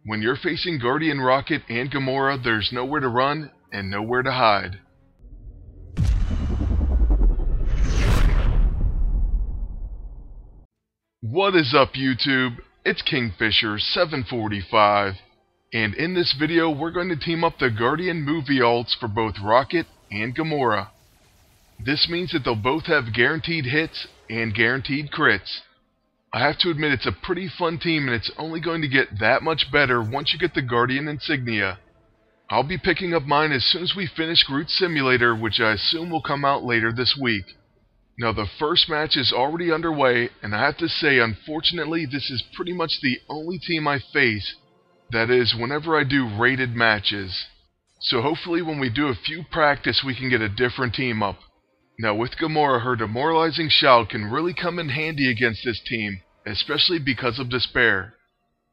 When you're facing Guardian Rocket and Gamora, there's nowhere to run and nowhere to hide. What is up, YouTube? It's Kingfisher745, and in this video we're going to team up the Guardian movie alts for both Rocket and Gamora. This means that they'll both have guaranteed hits and guaranteed crits. I have to admit it's a pretty fun team, and it's only going to get that much better once you get the Guardian insignia. I'll be picking up mine as soon as we finish Groot Simulator, which I assume will come out later this week. Now the first match is already underway, and I have to say, unfortunately, this is pretty much the only team I face, that is, whenever I do rated matches. So hopefully when we do a few practice we can get a different team up. Now with Gamora, her demoralizing shout can really come in handy against this team, especially because of Despair.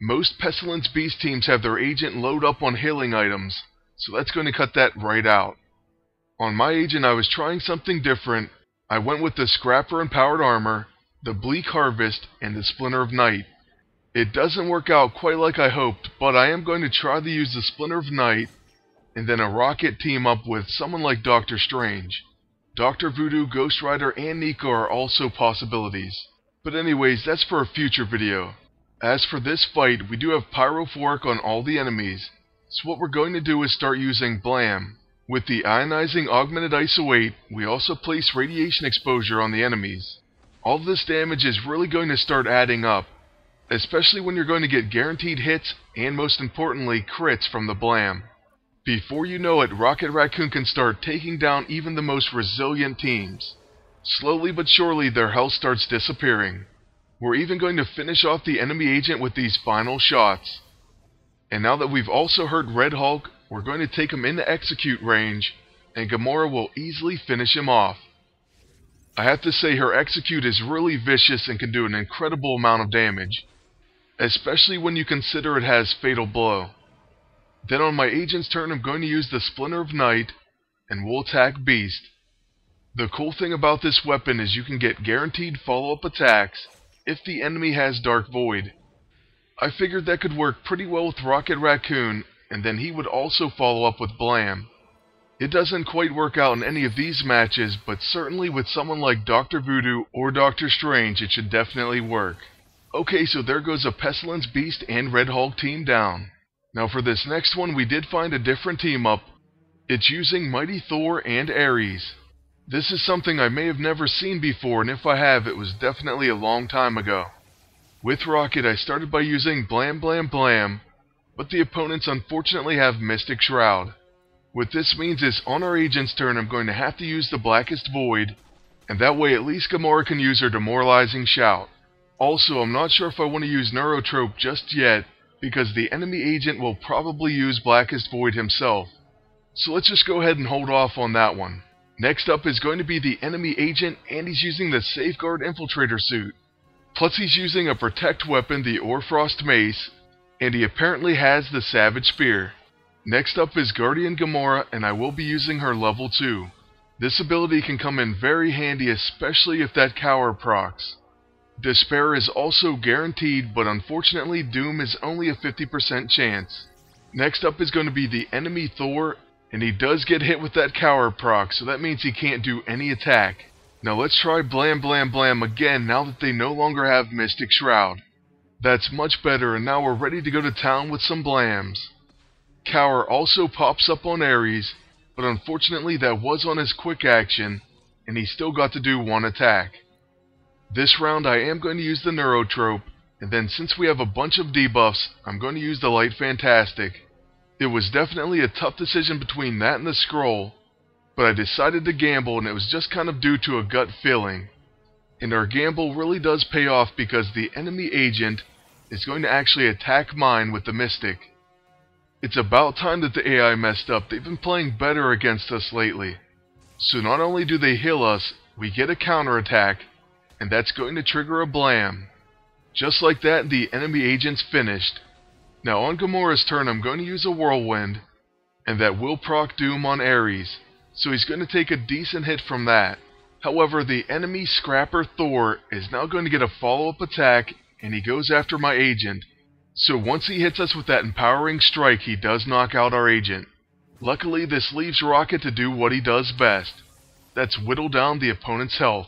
Most Pestilence Beast teams have their agent load up on healing items, so that's going to cut that right out. On my agent I was trying something different. I went with the Scrapper Empowered Armor, the Bleak Harvest, and the Splinter of Night. It doesn't work out quite like I hoped, but I am going to try to use the Splinter of Night, and then a Rocket team up with someone like Doctor Strange. Dr. Voodoo, Ghost Rider, and Nico are also possibilities. But anyways, that's for a future video. As for this fight, we do have Pyrophoric on all the enemies, so what we're going to do is start using Blam. With the Ionizing Augmented ISO 8, we also place Radiation Exposure on the enemies. All of this damage is really going to start adding up, especially when you're going to get guaranteed hits and, most importantly, crits from the Blam. Before you know it, Rocket Racoon can start taking down even the most resilient teams. Slowly but surely their health starts disappearing. We're even going to finish off the enemy agent with these final shots. And now that we've also hurt Red Hulk, we're going to take him into execute range, and Gamora will easily finish him off. I have to say her execute is really vicious and can do an incredible amount of damage, especially when you consider it has Fatal Blow. Then on my agent's turn I'm going to use the Splinter of Night, and we'll attack Beast. The cool thing about this weapon is you can get guaranteed follow-up attacks if the enemy has Dark Void. I figured that could work pretty well with Rocket Racoon, and then he would also follow up with Blam. It doesn't quite work out in any of these matches, but certainly with someone like Dr. Voodoo or Doctor Strange it should definitely work. Okay, so there goes a Pestilence Beast and Red Hulk team down. Now for this next one we did find a different team up. It's using Mighty Thor and Ares. This is something I may have never seen before, and if I have, it was definitely a long time ago. With Rocket I started by using Blam Blam Blam, but the opponents unfortunately have Mystic Shroud. What this means is on our agent's turn I'm going to have to use the Blackest Void, and that way at least Gamora can use her demoralizing shout. Also, I'm not sure if I want to use Neurotrope just yet, because the enemy agent will probably use Blackest Void himself. So let's just go ahead and hold off on that one. Next up is going to be the enemy agent, and he's using the Safeguard Infiltrator suit. Plus he's using a protect weapon, the Orfrost Mace, and he apparently has the Savage Spear. Next up is Guardian Gamora, and I will be using her level 2. This ability can come in very handy, especially if that cower procs. Despair is also guaranteed, but unfortunately Doom is only a 50% chance. Next up is going to be the enemy Thor, and he does get hit with that cower proc, so that means he can't do any attack. Now let's try Blam Blam Blam again now that they no longer have Mystic Shroud. That's much better, and now we're ready to go to town with some Blams. Cower also pops up on Ares, but unfortunately that was on his quick action, and he still got to do one attack. This round I am going to use the Neurotrope, and then since we have a bunch of debuffs, I'm going to use the Light Fantastic. It was definitely a tough decision between that and the Scroll, but I decided to gamble, and it was just kind of due to a gut feeling. And our gamble really does pay off because the enemy agent is going to actually attack mine with the Mystic. It's about time that the AI messed up. They've been playing better against us lately. So not only do they heal us, we get a counterattack, and that's going to trigger a Blam. Just like that, the enemy agent's finished. Now on Gamora's turn I'm going to use a Whirlwind, and that will proc Doom on Ares, so he's going to take a decent hit from that. However, the enemy Scrapper Thor is now going to get a follow-up attack, and he goes after my agent, So once he hits us with that empowering strike, he does knock out our agent. Luckily, this leaves Rocket to do what he does best. That's whittle down the opponent's health.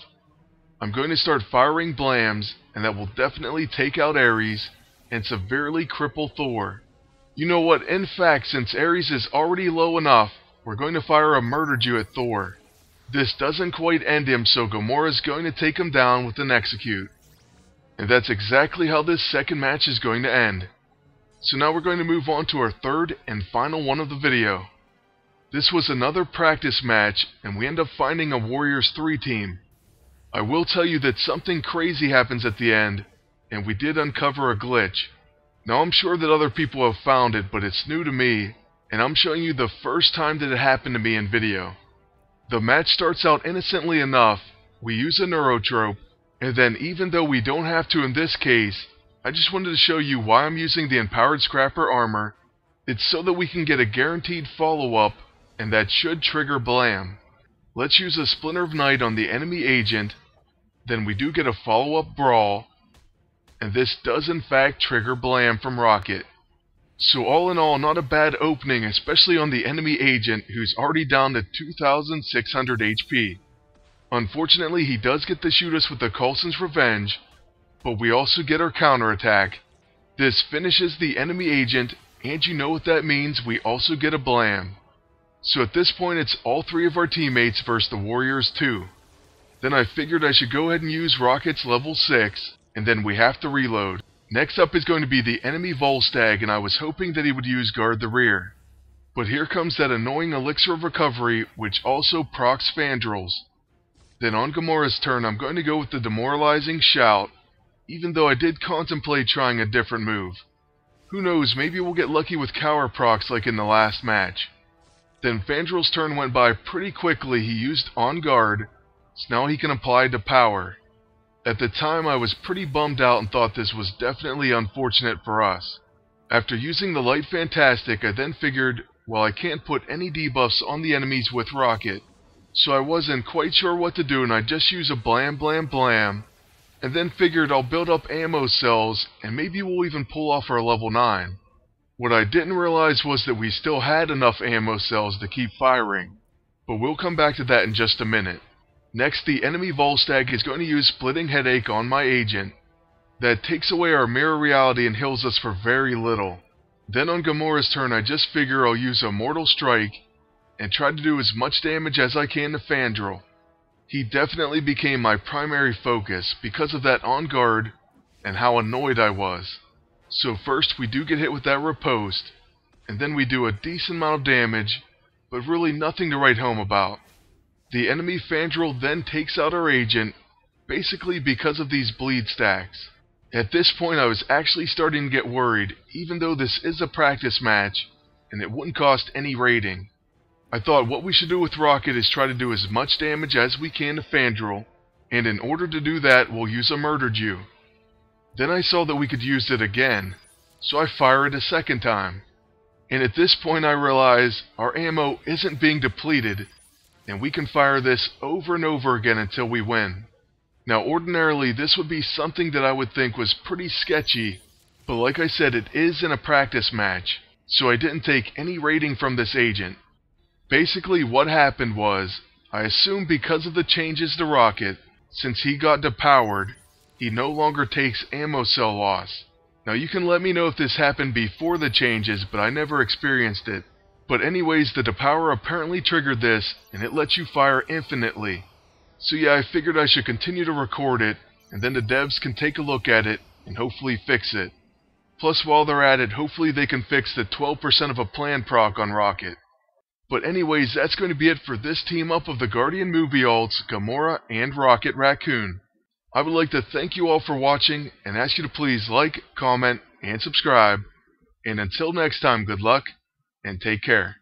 I'm going to start firing blams, and that will definitely take out Ares and severely cripple Thor. You know what, in fact, since Ares is already low enough, we're going to fire a Murder Jew at Thor. This doesn't quite end him, so Gamora is going to take him down with an execute. And that's exactly how this second match is going to end. So now we're going to move on to our third and final one of the video. This was another practice match, and we end up finding a Warriors 3 team. I will tell you that something crazy happens at the end, and we did uncover a glitch. Now I'm sure that other people have found it, but it's new to me, and I'm showing you the first time that it happened to me in video. The match starts out innocently enough. We use a neurotrope, and then even though we don't have to in this case, I just wanted to show you why I'm using the Empowered Scrapper armor. It's so that we can get a guaranteed follow-up, and that should trigger Blam. Let's use a Splinter of Night on the enemy agent, then we do get a follow-up Brawl, and this does in fact trigger Blam from Rocket. So all in all, not a bad opening, especially on the enemy agent who's already down to 2,600 HP. Unfortunately, he does get to shoot us with the Coulson's Revenge, but we also get our counterattack. This finishes the enemy agent, and you know what that means, we also get a Blam. So at this point it's all three of our teammates versus the Warriors 2. Then I figured I should go ahead and use Rocket's level 6, and then we have to reload. Next up is going to be the enemy Volstagg, and I was hoping that he would use Guard the Rear. But here comes that annoying Elixir of Recovery, which also procs Fandrels. Then on Gamora's turn, I'm going to go with the Demoralizing Shout, even though I did contemplate trying a different move. Who knows, maybe we'll get lucky with Cower procs like in the last match. Then Fandrel's turn went by pretty quickly. He used On Guard, so now he can apply to Power. At the time I was pretty bummed out and thought this was definitely unfortunate for us. After using the Light Fantastic, I then figured, well, I can't put any debuffs on the enemies with Rocket, so I wasn't quite sure what to do, and I just use a Blam Blam Blam, and then figured I'll build up ammo cells, and maybe we'll even pull off our level 9. What I didn't realize was that we still had enough ammo cells to keep firing, but we'll come back to that in just a minute. Next, the enemy Volstagg is going to use Splitting Headache on my agent. That takes away our Mirror Reality and heals us for very little. Then on Gamora's turn, I just figure I'll use a Mortal Strike and try to do as much damage as I can to Fandrel. He definitely became my primary focus because of that On Guard and how annoyed I was. So first we do get hit with that Riposte, and then we do a decent amount of damage, but really nothing to write home about. The enemy Fandrel then takes out our agent, basically because of these bleed stacks. At this point I was actually starting to get worried, even though this is a practice match, and it wouldn't cost any rating. I thought what we should do with Rocket is try to do as much damage as we can to Fandrel, and in order to do that we'll use a Murder Jew. Then I saw that we could use it again, so I fire it a second time. And at this point I realize our ammo isn't being depleted, and we can fire this over and over again until we win. Now ordinarily this would be something that I would think was pretty sketchy, but like I said, it is in a practice match, so I didn't take any rating from this agent. Basically what happened was, I assume because of the changes to Rocket, since he got depowered, he no longer takes ammo cell loss. Now you can let me know if this happened before the changes, but I never experienced it. But anyways, the depower apparently triggered this, and it lets you fire infinitely. So yeah, I figured I should continue to record it, and then the devs can take a look at it, and hopefully fix it. Plus while they're at it, hopefully they can fix the 12% of a plan proc on Rocket. But anyways, that's going to be it for this team up of the Guardian movie alts, Gamora and Rocket Racoon. I would like to thank you all for watching, and ask you to please like, comment, and subscribe. And until next time, good luck, and take care.